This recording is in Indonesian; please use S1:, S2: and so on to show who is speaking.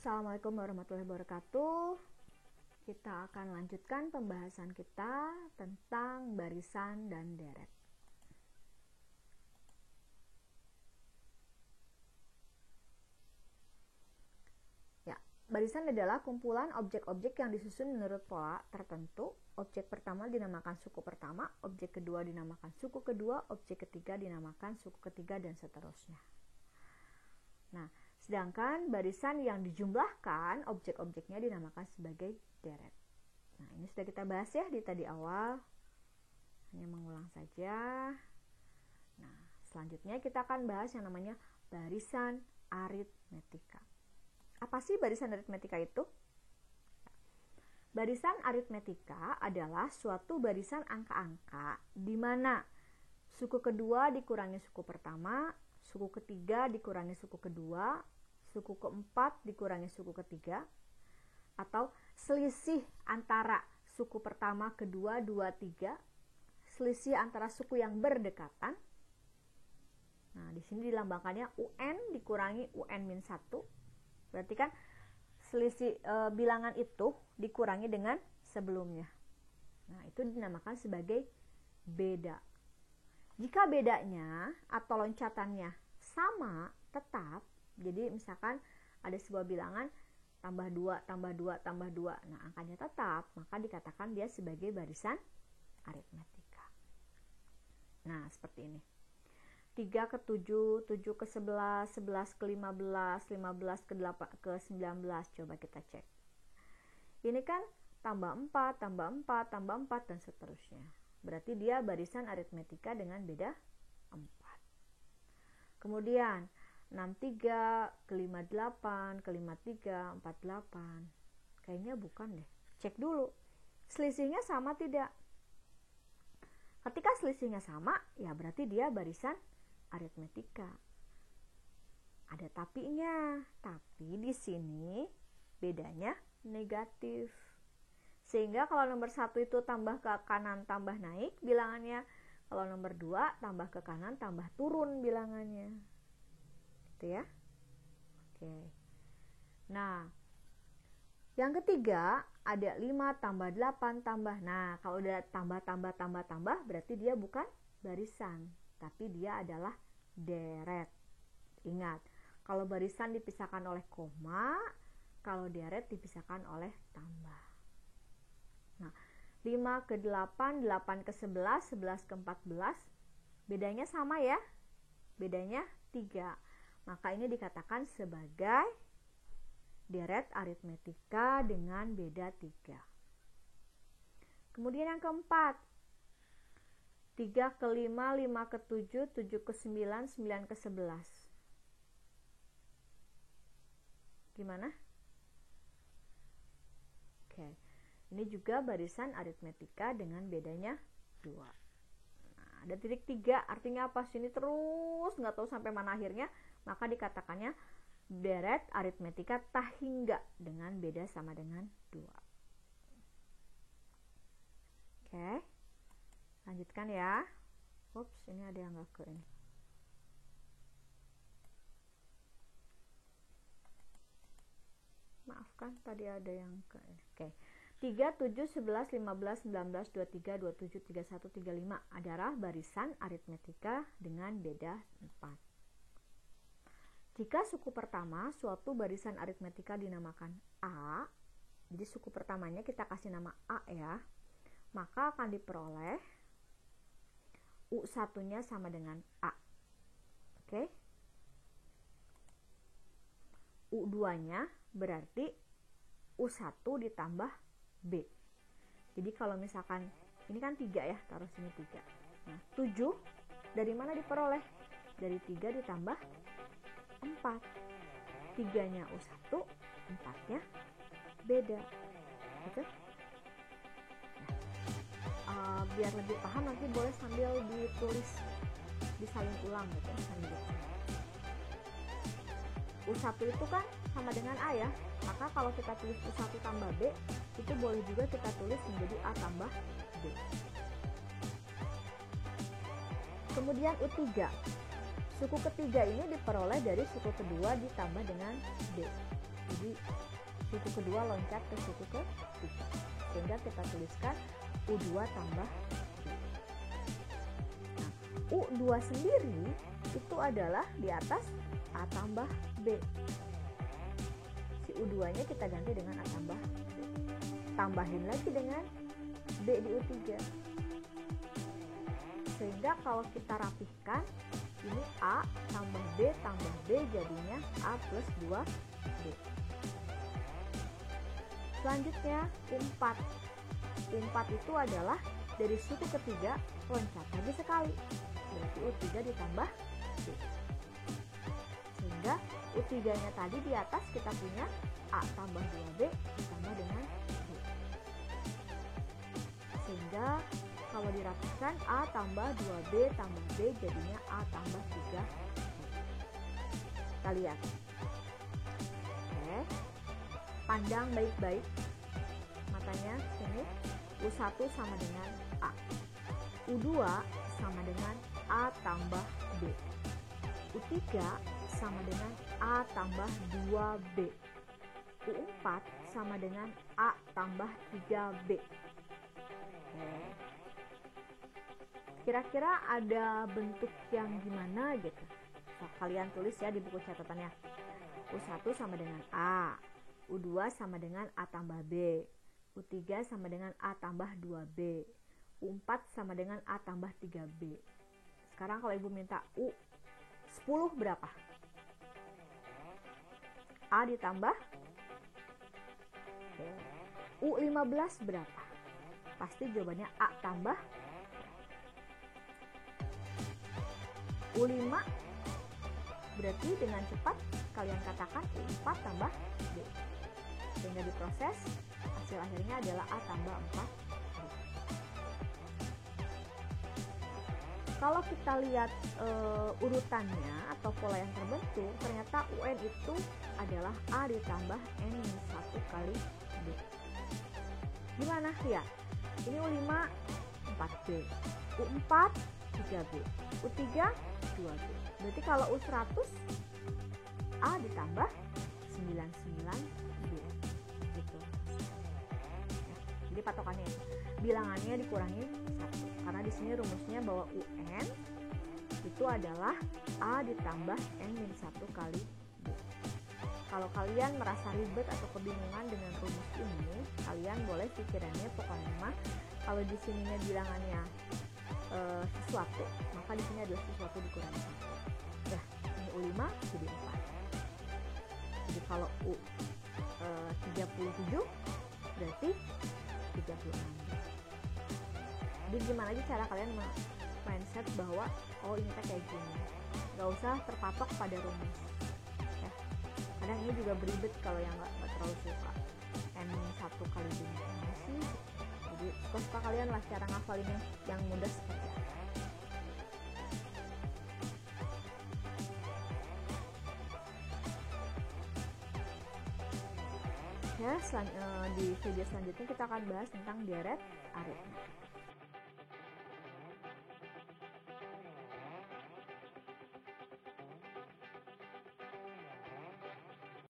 S1: Assalamualaikum warahmatullahi wabarakatuh. Kita akan lanjutkan pembahasan kita tentang barisan dan deret. Ya, barisan adalah kumpulan objek-objek yang disusun menurut pola tertentu. Objek pertama dinamakan suku pertama, objek kedua dinamakan suku kedua, objek ketiga dinamakan suku ketiga, dan seterusnya. Nah, sedangkan barisan yang dijumlahkan, objek-objeknya dinamakan sebagai deret. Nah, ini sudah kita bahas ya di tadi awal. Hanya mengulang saja. Nah, selanjutnya kita akan bahas yang namanya barisan aritmetika. Apa sih barisan aritmetika itu? Barisan aritmetika adalah suatu barisan angka-angka di mana suku kedua dikurangi suku pertama, suku ketiga dikurangi suku kedua, suku keempat dikurangi suku ketiga, atau selisih antara suku pertama, kedua, dua, tiga, selisih antara suku yang berdekatan. Nah, di sini dilambangkannya UN dikurangi UN-1. Berarti kan selisih bilangan itu dikurangi dengan sebelumnya. Nah, itu dinamakan sebagai beda. Jika bedanya atau loncatannya sama, tetap, jadi misalkan ada sebuah bilangan tambah 2, tambah 2, tambah 2, nah angkanya tetap, maka dikatakan dia sebagai barisan aritmetika. Nah, seperti ini. 3 ke 7, 7 ke 11, 11 ke 15, 15 ke 8, ke 19, coba kita cek. Ini kan tambah 4, tambah 4, tambah 4, dan seterusnya. Berarti dia barisan aritmetika dengan beda 4. Kemudian 63 ke 58 ke 53 48. Kayaknya bukan deh. Cek dulu. Selisihnya sama tidak? Ketika selisihnya sama, ya berarti dia barisan aritmetika. Ada tapinya. Tapi di sini bedanya negatif. Sehingga kalau nomor 1 itu tambah ke kanan tambah naik bilangannya. Kalau nomor 2 tambah ke kanan tambah turun bilangannya. Gitu ya. Oke. Nah, yang ketiga ada 5 tambah 8 tambah. Nah, kalau udah tambah berarti dia bukan barisan, tapi dia adalah deret. Ingat, kalau barisan dipisahkan oleh koma, kalau deret dipisahkan oleh tambah. Nah, 5 ke 8, 8 ke 11, 11 ke 14, bedanya sama ya, bedanya 3. Maka ini dikatakan sebagai deret aritmetika dengan beda 3. Kemudian yang keempat, 3 ke 5, 5 ke 7, 7 ke 9, 9 ke 11. Gimana? Oke. Ini juga barisan aritmetika dengan bedanya 2. Nah, ada titik 3, artinya apa? Sini terus nggak tahu sampai mana akhirnya, maka dikatakannya deret aritmetika tak hingga dengan beda sama dengan 2. Oke. Lanjutkan ya. Ups, ini ada yang nggak ke ini. Maafkan, tadi ada yang ke ini. Oke. 3, 7, 11, 15, 19, 23, 27, 31, 35 adalah barisan aritmetika dengan beda 4. Jika suku pertama suatu barisan aritmetika dinamakan A, jadi suku pertamanya kita kasih nama A ya, maka akan diperoleh U1-nya sama dengan A. Oke? U2-nya berarti U1 ditambah B. Jadi kalau misalkan ini kan 3 ya, taruh sini 3. Nah, 7 dari mana diperoleh? Dari 3 ditambah 4. 3-nya U1, 4-nya beda. Gitu? Nah, biar lebih paham nanti boleh sambil ditulis, disalin ulang gitu sambil. U1 itu kan sama dengan A ya. Maka kalau kita tulis U1 tambah B, itu boleh juga kita tulis menjadi A tambah B. Kemudian U3. suku ketiga ini diperoleh dari suku kedua ditambah dengan B. Jadi suku kedua loncat ke suku ketiga, sehingga kita tuliskan U2 tambah B. Nah, U2 sendiri itu adalah di atas A tambah B. Si U2 nya kita ganti dengan A tambah B, tambahin lagi dengan B di U3, sehingga kalau kita rapihkan ini A tambah B jadinya A plus 2B. Selanjutnya U4. U4 itu adalah dari suku ketiga loncat lagi sekali, berarti U3 ditambah B. Sehingga U3 nya tadi di atas kita punya A tambah 2B ditambah dengan B. Sehingga kalau dirapikan A tambah 2B tambah B jadinya A tambah 3B. Kita lihat. Oke. Pandang baik-baik matanya sini. U1 sama dengan A. U2 sama dengan A tambah B. U3 sama dengan A tambah 2B. U4 sama dengan A tambah 3B. Oke. Kira-kira ada bentuk yang gimana gitu? So, kalian tulis ya di buku catatannya. U1 sama dengan A, U2 sama dengan A tambah B, U3 sama dengan A tambah 2B, U4 sama dengan A tambah 3B. Sekarang kalau ibu minta U10 berapa? A ditambah U15 berapa? Pasti jawabannya A tambah U5. Berarti dengan cepat kalian katakan U4 tambah B, sehingga diproses hasil akhirnya adalah A tambah 4B. Kalau kita lihat urutannya atau pola yang terbentuk, ternyata UN itu adalah A ditambah N-1 kali B. Gimana ya? Ini U5 4B, U4 3B, U3 2B. Berarti kalau U100 A ditambah 99B gitu. Ya, jadi patokannya bilangannya dikurangi 1, karena di sini rumusnya bahwa UN itu adalah A ditambah N-1 kali B. Kalau kalian merasa ribet atau kebingungan dengan rumus ini, kalian boleh pikirannya pokoknya mah kalau di sininya bilangannya sesuatu, maka di sini adalah sesuatu dikurangi 1. Ya, ini U5 jadi 4. Jadi kalau U 37 berarti 36. Jadi gimana aja cara kalian mindset bahwa oh ini kayak gini, gak usah terpatok pada rumus ya. Kadang ini juga beribet kalau yang gak terlalu suka N1 kali B sih. Jadi suka kalian lah cara ngafalinnya yang mudah seperti apa. Ya, di video selanjutnya kita akan bahas tentang deret aritmatik.